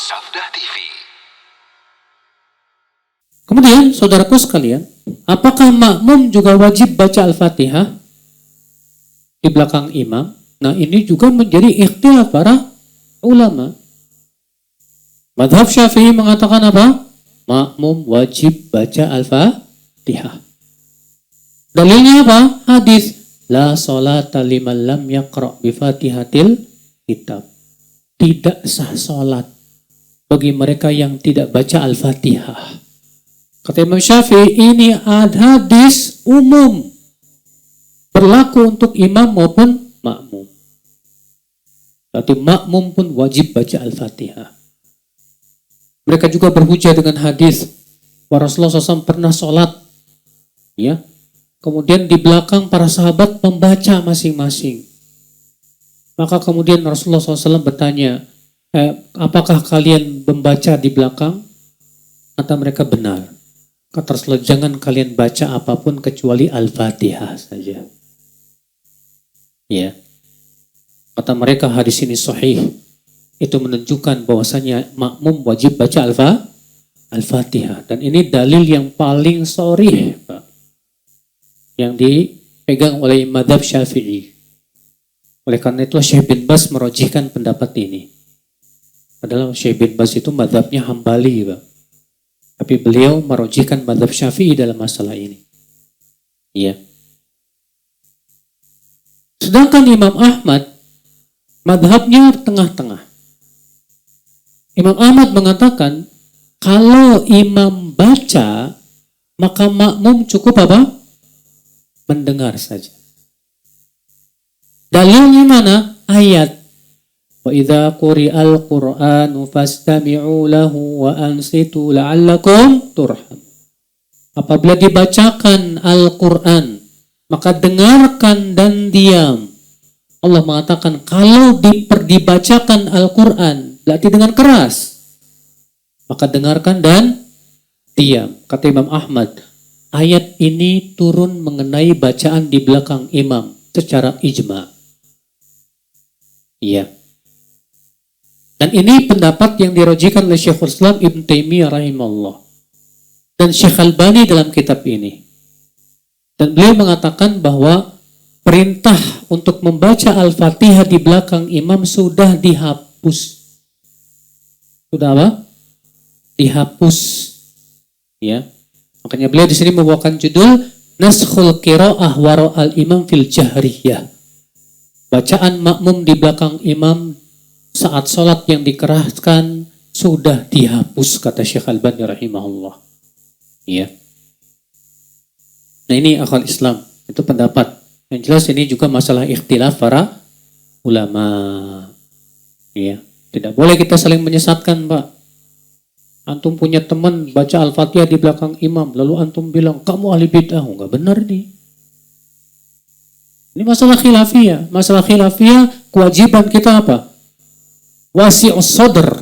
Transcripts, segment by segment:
Sabda TV. Kemudian, saudaraku sekalian, apakah makmum juga wajib baca Al-Fatihah di belakang imam? Nah, ini juga menjadi ikhtilaf para ulama. Madhab Syafi'i mengatakan apa? Makmum wajib baca Al-Fatihah. Dalilnya apa? Hadis la sholata liman lam yaqra' bi Fatihatil kitab. Tidak sah sholat bagi mereka yang tidak baca Al-Fatihah. Kata Imam Syafi'i, ini ada hadis umum, berlaku untuk imam maupun makmum. Berarti makmum pun wajib baca Al-Fatihah. Mereka juga berhujah dengan hadis Rasulullah SAW pernah sholat, ya. Kemudian di belakang para sahabat membaca masing-masing. Maka kemudian Rasulullah SAW bertanya, apakah kalian membaca di belakang? Kata mereka, benar. Kata Rasulullah, jangan kalian baca apapun kecuali Al-Fatihah saja. Ya. Kata mereka, hadis ini sahih. Itu menunjukkan bahwasanya makmum wajib baca Al-Fatihah. Dan ini dalil yang paling sharih, Pak, yang dipegang oleh madhab Syafi'i. Oleh karena itu Syekh bin Baz merojihkan pendapat ini. Padahal Syekh bin Baz itu madhabnya Hambali, Pak. Tapi beliau merojihkan madhab Syafi'i dalam masalah ini. Iya. Sedangkan Imam Ahmad madhabnya tengah-tengah. Imam Ahmad mengatakan kalau imam baca maka makmum cukup apa? Mendengar saja. Dalilnya mana? Ayat. Wa idza quri'al Qur'anu fastami'u lahu wa ansitu la'allakum turham. Apabila dibacakan Al-Qur'an, maka dengarkan dan diam. Allah mengatakan kalau dibacakan Al-Qur'an berarti dengan keras, maka dengarkan dan diam. Kata Imam Ahmad, ayat ini turun mengenai bacaan di belakang imam secara ijma. Iya. Dan ini pendapat yang dirojikan oleh Syekhul Islam Ibn Taimiyah rahimahullah dan Syekh Albani dalam kitab ini. Dan beliau mengatakan bahwa perintah untuk membaca Al-Fatihah di belakang imam sudah dihapus. Sudah apa? Dihapus. Ya. Makanya beliau di sini membawakan judul Naskhul Qiraah wara al-imam fil jahriyah. Bacaan makmum di belakang imam saat sholat yang dikeraskan sudah dihapus, kata Syekh Albani rahimahullah. Ya. Nah, ini akal Islam, itu pendapat. Yang jelas ini juga masalah ikhtilaf para ulama. Ya. Tidak boleh kita saling menyesatkan, Pak. Antum punya teman baca Al-Fatihah di belakang imam, lalu antum bilang, kamu ahli bid'ah. Enggak benar nih. Ini masalah khilafiyah. Masalah khilafiyah, kewajiban kita apa? Wasi'us sadr.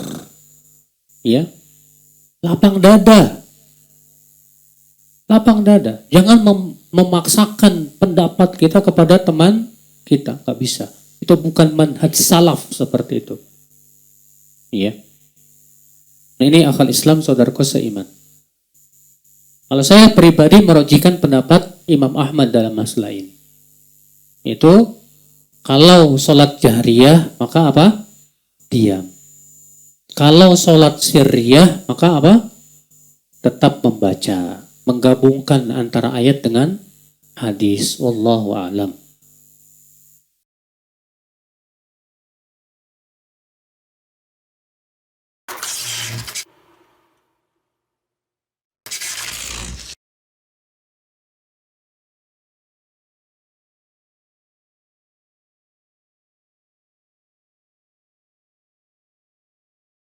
Ya. Lapang dada. Lapang dada. Jangan memaksakan pendapat kita kepada teman kita. Enggak bisa. Itu bukan manhaj salaf seperti itu. Ya. Nah, ini akal Islam saudaraku seiman. Kalau saya pribadi merojikan pendapat Imam Ahmad dalam masalah ini. Itu kalau sholat jahriyah maka apa? Diam. Kalau sholat sirriyah maka apa? Tetap membaca. Menggabungkan antara ayat dengan hadis. Wallahu a'lam.